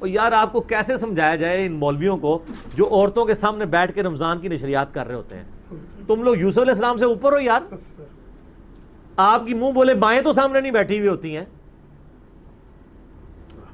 اور یار آپ کو کیسے سمجھایا جائے ان مولویوں کو جو عورتوں کے سامنے بیٹھ کے رمضان کی نشریات کر رہے ہوتے ہیں؟ تم لوگ یوسف علیہ السلام سے اوپر ہو یار. آپ کی منہ بولے بائیں تو سامنے نہیں بیٹھی ہوئی ہوتی ہیں,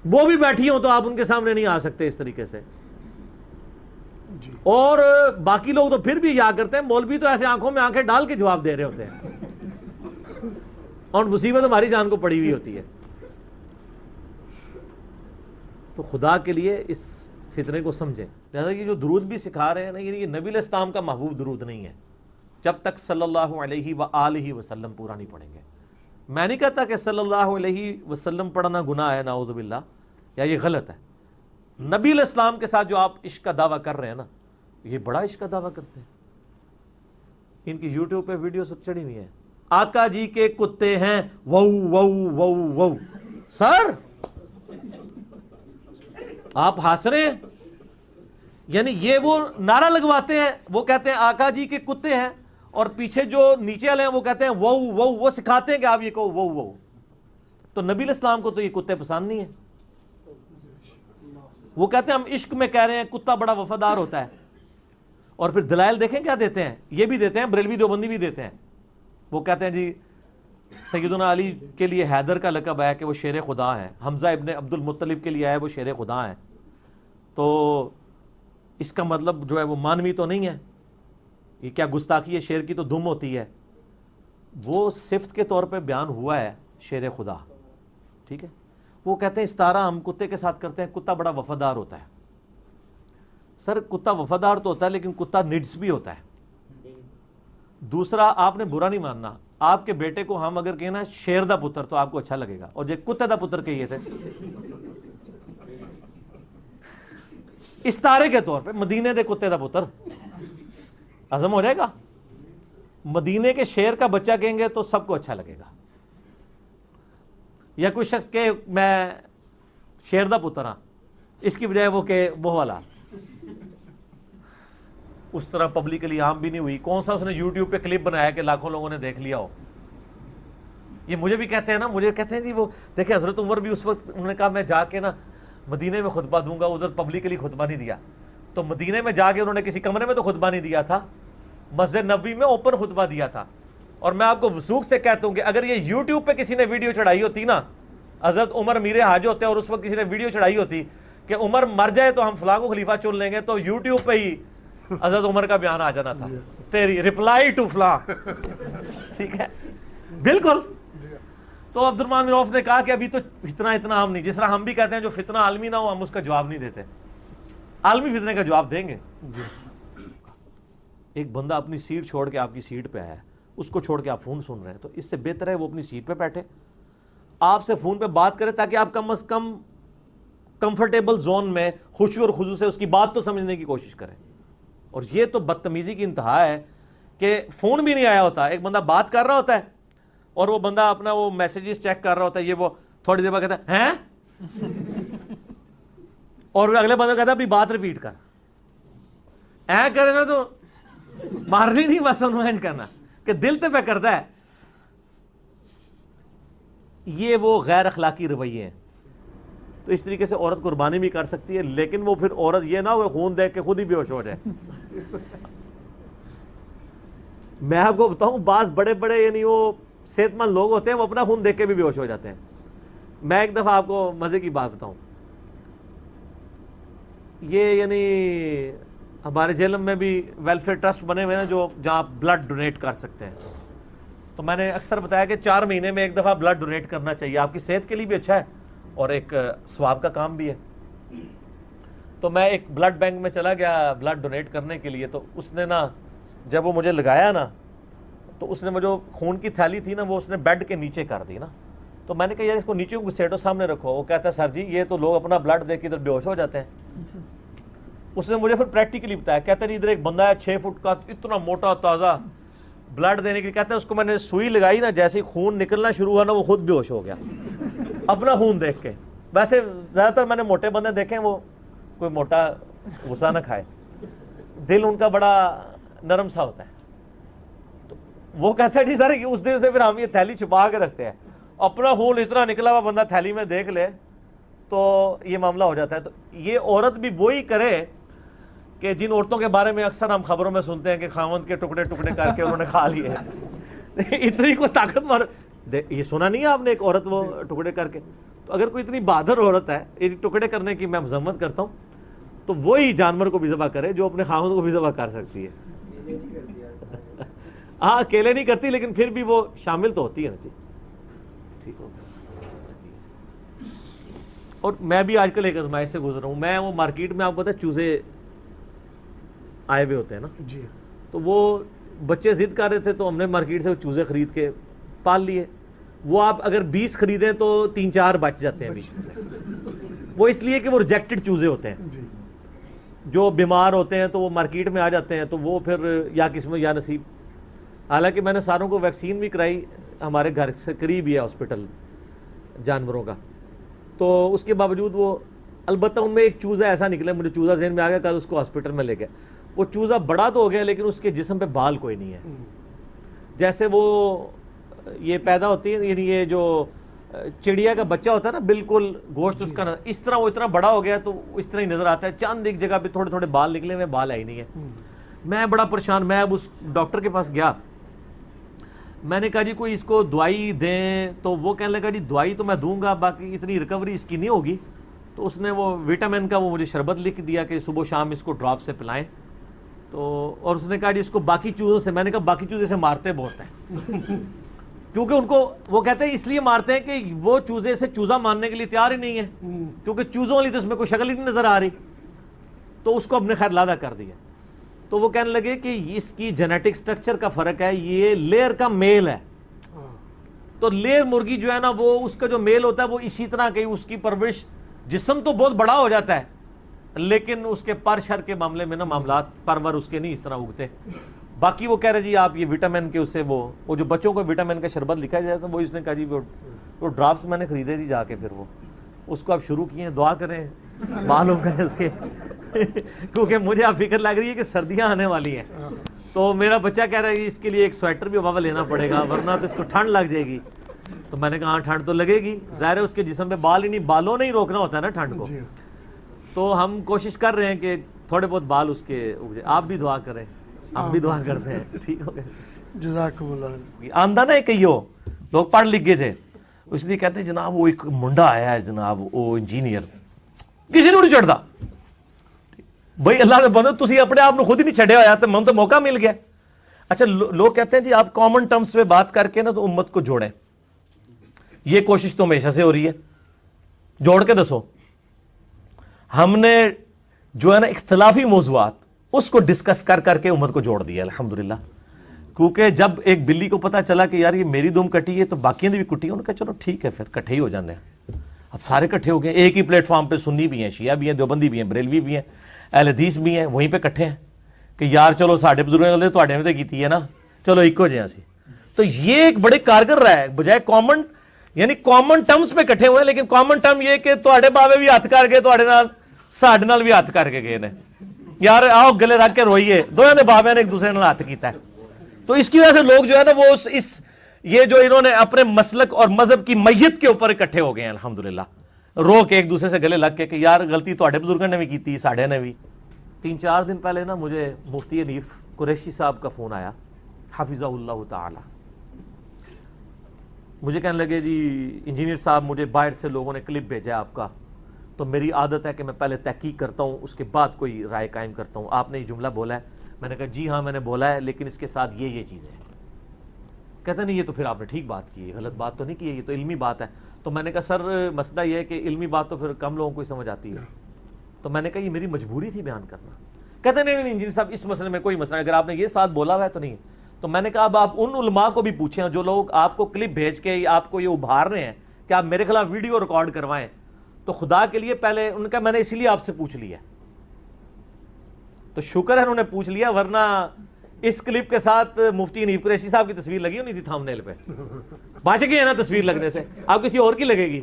وہ بھی بیٹھی ہوں تو آپ ان کے سامنے نہیں آ سکتے اس طریقے سے. اور باقی لوگ تو پھر بھی یا کرتے ہیں, مولوی تو ایسے آنکھوں میں آنکھیں ڈال کے جواب دے رہے ہوتے ہیں, اور مصیبت ہماری جان کو پڑی ہوئی ہوتی ہے. تو خدا کے لیے اس فتنے کو سمجھیں. لہذا یہ جو درود بھی سکھا رہے ہیں نا, یہ نبی علیہ السلام کا محبوب درود نہیں ہے جب تک صلی اللہ علیہ وآلہ وسلم پورا نہیں پڑھیں گے. میں نہیں کہتا کہ صلی اللہ علیہ وسلم پڑھنا گناہ ہے, نعوذ باللہ, یا یہ غلط ہے. نبی علیہ السلام کے ساتھ جو آپ عشق کا دعویٰ کر رہے ہیں نا, یہ بڑا عشق کا دعویٰ کرتے ہیں. ان کی یوٹیوب پہ ویڈیو سب چڑھی ہوئی ہیں, آقا جی کے کتے ہیں وو وو وو وو. سر آپ ہنس رہے ہیں, یعنی یہ وہ نعرہ لگواتے ہیں, وہ کہتے ہیں آقا جی کے کتے ہیں, اور پیچھے جو نیچے والے ہیں وہ کہتے ہیں وو وو, وہ سکھاتے ہیں کہ آپ یہ کہو وو وو. تو نبی علیہ السلام کو تو یہ کتے پسند نہیں ہیں. وہ کہتے ہیں ہم عشق میں کہہ رہے ہیں کتا بڑا وفادار ہوتا ہے, اور پھر دلائل دیکھیں کیا دیتے ہیں, یہ بھی دیتے ہیں, بریلوی دیوبندی بھی دیتے ہیں. وہ کہتے ہیں جی سیدنا علی کے لیے حیدر کا لقب ہے کہ وہ شیر خدا ہیں, حمزہ ابن عبد المطلب کے لیے ہے وہ شیر خدا ہیں, تو اس کا مطلب جو ہے وہ مانوی تو نہیں ہے. یہ کیا گستاخی ہے, شیر کی تو دم ہوتی ہے. وہ صفت کے طور پہ بیان ہوا ہے شیر خدا, ٹھیک ہے. وہ کہتے ہیں استعارہ ہم کتے کے ساتھ کرتے ہیں, کتا بڑا وفادار ہوتا ہے. سر کتا وفادار تو ہوتا ہے لیکن کتا نڈس بھی ہوتا ہے. دوسرا, آپ نے برا نہیں ماننا, آپ کے بیٹے کو ہم اگر کہنا شیر دا پتر تو آپ کو اچھا لگے گا, اور جو کتے دا پتر کہیے تھے استعارے کے طور پہ, مدینے دے کتے دا پتر ہضم ہو جائے گا. مدینے کے شیر کا بچہ کہیں گے تو سب کو اچھا لگے گا. یا کوئی شخص کہ میں شیر دا پتر ہاں, اس کی بجائے وہ کہ وہ والا, اس طرح پبلکلی عام بھی نہیں ہوئی. کون سا اس نے یوٹیوب پہ کلپ بنایا کہ لاکھوں لوگوں نے دیکھ لیا ہو. یہ مجھے بھی کہتے ہیں نا, مجھے کہتے ہیں جی وہ دیکھیں حضرت عمر بھی اس وقت انہوں نے کہا میں جا کے نا مدینے میں خطبہ دوں گا, ادھر پبلکلی خطبہ نہیں دیا. تو مدینے میں جا کے انہوں نے کسی کمرے میں تو خطبہ نہیں دیا تھا, مسجد نبوی میں اوپن خطبہ دیا تھا. اور میں آپ کو وثوق سے کہتا ہوں کہ اگر یہ یوٹیوب پہ کسی نے ویڈیو چڑھائی ہوتی نا, حضرت عمر میرے حاج ہوتے اور اس وقت کسی نے ویڈیو چڑھائی ہوتی کہ عمر مر جائے تو ہم فلاں کو خلیفہ چن لیں گے, تو یوٹیوب پہ ہی حضرت عمر کا بیان آ جانا تھا, تیری رپلائی ٹو فلاں, ٹھیک ہے, بالکل. تو عبد الرحمن بن عوف نے کہا کہ ابھی تو فتنہ اتنا عام نہیں, جس طرح ہم بھی کہتے ہیں جو فتنہ عالمی نہ ہو ہم اس کا جواب نہیں دیتے, عالمی فتنے کا جواب دیں گے. ایک بندہ اپنی سیٹ چھوڑ کے آپ کی سیٹ پہ آیا ہے, اس کو چھوڑ کے آپ فون سن رہے ہیں, تو اس سے بہتر ہے وہ اپنی سیٹ پہ بیٹھے, آپ سے فون پہ بات کرے, تاکہ آپ کم از کم کمفرٹیبل زون میں خشوع اور خضوع سے اس کی بات تو سمجھنے کی کوشش کریں. اور یہ تو بدتمیزی کی انتہا ہے کہ فون بھی نہیں آیا ہوتا, ایک بندہ بات کر رہا ہوتا ہے اور وہ بندہ اپنا وہ میسیجز چیک کر رہا ہوتا ہے, یہ وہ تھوڑی دیر بعد کہتا ہے ہیں, اور اگلے بندے کہتا ہے ابھی بات ریپیٹ کر, کرے نا تو مارنی نہیں بس انوینج کرنا کہ دل تے پہ کرتا ہے. یہ وہ غیر اخلاقی رویے ہیں. تو اس طریقے سے عورت قربانی بھی کر سکتی ہے, لیکن وہ پھر عورت یہ نہ ہو خون دیکھ کے خود ہی بے ہوش ہو جائے. میں آپ کو بتاؤں بعض بڑے بڑے یعنی وہ صحت مند لوگ ہوتے ہیں, وہ اپنا خون دیکھ کے بھی بے ہوش ہو جاتے ہیں. میں ایک دفعہ آپ کو مزے کی بات بتاؤں, یہ یعنی ہمارے جہلم میں بھی ویلفیئر ٹرسٹ بنے ہوئے ہیں جو جہاں آپ بلڈ ڈونیٹ کر سکتے ہیں. تو میں نے اکثر بتایا کہ 4 مہینے میں ایک دفعہ بلڈ ڈونیٹ کرنا چاہیے, آپ کی صحت کے لیے بھی اچھا ہے اور ایک ثواب کا کام بھی ہے. تو میں ایک بلڈ بینک میں چلا گیا بلڈ ڈونیٹ کرنے کے لیے. تو اس نے نا جب وہ مجھے لگایا نا, تو اس نے مجھے خون کی تھیلی تھی نا وہ اس نے بیڈ کے نیچے کر دی نا. تو میں نے کہا یار اس کو نیچے گھسیٹو, سامنے رکھو. وہ کہتا ہے سر جی یہ تو لوگ اپنا بلڈ دیکھ کے ادھر بے ہوش ہو جاتے ہیں. اس نے مجھے پھر پریکٹیکلی بتایا, کہتا ہے ادھر ایک بندہ ہے 6 فٹ کا, اتنا موٹا تازہ, بلڈ دینے کے لیے. کہتا ہے اس کو میں نے سوئی لگائی نا, جیسے ہی خون نکلنا شروع ہوا نا وہ خود بے ہوش ہو گیا اپنا خون دیکھ کے. ویسے زیادہ تر میں نے موٹے بندے دیکھے ہیں, وہ کوئی موٹا غصہ نہ کھائے, دل ان کا بڑا نرم سا ہوتا ہے. تو وہ کہتا ہے جی سر کہ اس دن سے پھر ہم یہ تھیلی چھپا کے رکھتے ہیں, اپنا خون اتنا نکلا ہوا بندہ تھیلی میں دیکھ لے تو یہ معاملہ ہو جاتا ہے. تو یہ عورت بھی وہی کرے کہ جن عورتوں کے بارے میں اکثر ہم خبروں میں سنتے ہیں کہ خاوند کے ٹکڑے ٹکڑے کر کے انہوں نے کھا لیے. اتنی کوئی طاقتور یہ سنا نہیں ہے آپ نے ایک عورت وہ ٹکڑے کر کے. تو اگر کوئی اتنی بہادر عورت ہے یہ ٹکڑے کرنے کی میں مذمت کرتا ہوں تو وہی جانور کو بھی ذبح کرے جو اپنے خاوند کو بھی ذبح کر سکتی ہے. ہاں اکیلے نہیں کرتی لیکن پھر بھی وہ شامل تو ہوتی ہے نا. جی ٹھیک ہو. اور میں بھی آج کل ایک آزمائش سے گزر رہا ہوں. میں وہ مارکیٹ میں آپ کو پتا ہے چوزے آئے ہوئے ہوتے ہیں نا جی, تو وہ بچے ضد کر رہے تھے تو ہم نے مارکیٹ سے چوزے خرید کے پال لیے. وہ آپ اگر 20 خریدیں تو 3-4 بچ جاتے ہیں بیچ میں سے. وہ اس لیے کہ وہ ریجیکٹڈ چوزے ہوتے ہیں جو بیمار ہوتے ہیں تو وہ مارکیٹ میں آ جاتے ہیں تو وہ پھر یا قسمت یا نصیب. حالانکہ میں نے ساروں کو ویکسین بھی کرائی, ہمارے گھر سے قریب ہی ہے ہاسپٹل جانوروں کا, تو اس کے باوجود وہ البتہ ان میں ایک چوزہ ایسا نکلا, مجھے چوزہ ذہن میں آ گیا, کل اس کو ہاسپٹل میں لے گئے. وہ چوزہ بڑا تو ہو گیا لیکن اس کے جسم پہ بال کوئی نہیں ہے. جیسے وہ یہ پیدا ہوتی ہے, یعنی یہ جو چڑیا کا بچہ ہوتا ہے نا بالکل گوشت اس کا اس طرح وہ اتنا بڑا ہو گیا تو اس طرح ہی نظر آتا ہے. چاند ایک جگہ پہ تھوڑے تھوڑے بال نکلے ہوئے, بال ہے ہی نہیں ہے. میں بڑا پریشان, میں اب اس ڈاکٹر کے پاس گیا, میں نے کہا جی کوئی اس کو دوائی دیں, تو وہ کہنے لگا جی دوائی تو میں دوں گا باقی اتنی ریکوری اس کی نہیں ہوگی. تو اس نے وہ وٹامن کا وہ مجھے شربت لکھ دیا کہ صبح شام اس کو ڈراپ سے پلائیں. تو اور اس نے کہا جی اس کو باقی چوزوں سے, میں نے کہا باقی چوزے سے مارتے بہت ہیں کیونکہ ان کو وہ کہتے ہیں اس لیے مارتے ہیں کہ وہ چوزے سے چوزہ ماننے کے لیے تیار ہی نہیں ہے, کیونکہ چوزوں والی تو اس میں کوئی شکل ہی نہیں نظر آ رہی. تو اس کو اپنے خیر لادہ کر دیا. تو وہ کہنے لگے کہ اس کی جینیٹک سٹرکچر کا فرق ہے, یہ لیئر کا میل ہے. تو لیئر مرغی جو ہے نا وہ اس کا جو میل ہوتا ہے وہ اسی طرح کہ اس کی پرورش, جسم تو بہت بڑا ہو جاتا ہے لیکن اس کے پر شر کے معاملے میں نا معاملات پرور اس کے نہیں اس طرح اگتے. باقی وہ کہہ رہے جی آپ یہ وٹامن کے اسے وہ جو بچوں کو وٹامن کا شربت لکھا جاتا ہے وہ اس نے کہا جی وہ ڈراپس میں نے خریدے جی جا کے, پھر وہ اس کو آپ شروع کیے ہیں, دعا کریں معلوم کریں اس کے کیونکہ مجھے آپ فکر لگ رہی ہے کہ سردیاں آنے والی ہیں. تو میرا بچہ کہہ رہا ہے کہ اس کے لیے ایک سویٹر بھی بابا لینا پڑے گا ورنہ تو اس کو ٹھنڈ لگ جائے گی. تو میں نے کہا ہاں ٹھنڈ تو لگے گی, ظاہر ہے اس کے جسم پہ بال ہی نہیں, بالوں نہیں روکنا ہوتا ہے نا ٹھنڈ کو. تو ہم کوشش کر رہے ہیں کہ تھوڑے بہت بال اس کے اگ جائے. آپ بھی دعا کریں, ہم بھی دعا کرتے ہیں. ٹھیک ہو گیا, جزاکم اللہ. آمدہ نا کئی ہو لوگ پڑھ لکھ گئے تھے, اس لیے کہتے ہیں جناب وہ ایک منڈا آیا ہے جناب وہ انجینئر, کسی نے نہیں چڑھتا. بھائی اللہ نے بندو تسی اپنے آپ خود ہی نہیں چھڑے ہوا تو من تو موقع مل گیا. اچھا لوگ کہتے ہیں جی آپ کامن ٹرمز پہ بات کر کے نا تو امت کو جوڑیں. یہ کوشش تو ہمیشہ سے ہو رہی ہے, جوڑ کے دسو. ہم نے جو ہے نا اختلافی موضوعات اس کو ڈسکس کر کر کے امت کو جوڑ دیا الحمدللہ. کیونکہ جب ایک بلی کو پتا چلا کہ یار یہ میری دم کٹی ہے تو باقیوں نے بھی کٹی ہے, انہوں نے کہا چلو ٹھیک ہے پھر کٹھے ہی ہو جانے ہیں. اب سارے کٹھے ہو گئے, ایک ہی پلیٹ فارم پہ سنی بھی ہیں, شیعہ بھی ہیں, دیوبندی بھی ہیں, بریلوی بھی ہیں, اہل حدیث بھی ہیں, وہیں پہ کٹھے ہیں کہ یار چلو ساڈے بزرگوں نے تواڈے نے تے کیتی ہے نا, چلو ایکو جے اسی. تو یہ ایک بڑے کارگر رہا ہے, بجائے کامن یعنی کامن ٹرمز پہ کٹھے ہوئے ہیں, لیکن کامن ٹرم یہ کہ تواڈے باوے بھی ہاتھ کر گئے تواڈے نال, ساڈے نال بھی ہاتھ کر کے گئے نے, یار آؤ گلے رکھ کے روئیے, دونوں نے باوے نے ایک دوسرے نال ہاتھ کیتا ہے. تو اس کی وجہ سے لوگ جو ہے نا وہ اس یہ جو انہوں نے اپنے مسلک اور مذہب کی میت کے اوپر اکٹھے ہو گئے ہیں الحمدللہ, رو کے ایک دوسرے سے گلے لگ کے کہ یار غلطی تواڈے بزرگوں نے بھی کیتی, ساڈے نے بھی. 3-4 دن پہلے نا مجھے مفتی حنیف قریشی صاحب کا فون آیا حفظہ اللہ تعالی. مجھے کہنے لگے جی انجینئر صاحب مجھے باہر سے لوگوں نے کلپ بھیجا آپ کا, تو میری عادت ہے کہ میں پہلے تحقیق کرتا ہوں اس کے بعد کوئی رائے قائم کرتا ہوں. آپ نے یہ جملہ بولا ہے. میں نے کہا جی ہاں میں نے بولا ہے, لیکن اس کے ساتھ یہ چیزیں ہیں. کہتا نہیں یہ تو پھر آپ نے ٹھیک بات کی ہے, غلط بات تو نہیں کی ہے, یہ تو علمی بات ہے. تو میں نے کہا سر مسئلہ یہ ہے کہ علمی بات تو پھر کم لوگوں کو ہی سمجھ آتی ہے. تو میں نے کہا یہ میری مجبوری تھی بیان کرنا. کہتے نہیں انجینئر صاحب اس مسئلے میں کوئی مسئلہ نہیں, اگر آپ نے یہ ساتھ بولا ہوا ہے تو نہیں. تو میں نے کہا اب آپ ان علماء کو بھی پوچھیں جو لوگ آپ کو کلپ بھیج کے آپ کو یہ ابھار رہے ہیں کہ آپ میرے خلاف ویڈیو ریکارڈ کروائیں, تو خدا کے لیے پہلے ان کا میں نے اسی لیے آپ سے پوچھ لیا. تو شکر ہے انہوں نے پوچھ لیا, ورنہ اس کلپ کے ساتھ مفتی حنیف قریشی صاحب کی تصویر لگی ہونی تھی تھامنیل پہ. بچ گئی ہے نا تصویر لگنے سے, آپ کسی اور کی لگے گی.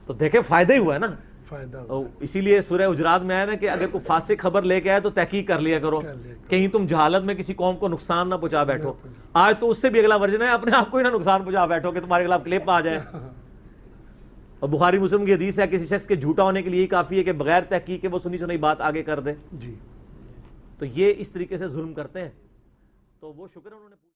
تو دیکھیں فائدہ ہی ہوا ہے نا. اسی لیے سورہ حجرات میں آیا نا کہ اگر کوئی فاسق خبر لے کے آئے تو تحقیق کر لیا کرو, کہیں تم جہالت میں کسی قوم کو نقصان نہ پہنچا بیٹھو. آج تو اس سے بھی اگلا ورژن ہے, اپنے آپ کو ہی نہ نقصان پہنچا بیٹھو کہ تمہارے خلاف کلپ آ جائے. اور بخاری مسلم کی حدیث ہے کسی شخص کے جھوٹا ہونے کے لیے کافی ہے کہ بغیر تحقیق کے وہ سنی سنائی بات آگے کر دے. جی تو یہ اس طریقے سے ظلم کرتے ہیں. تو وہ شکر ہے انہوں نے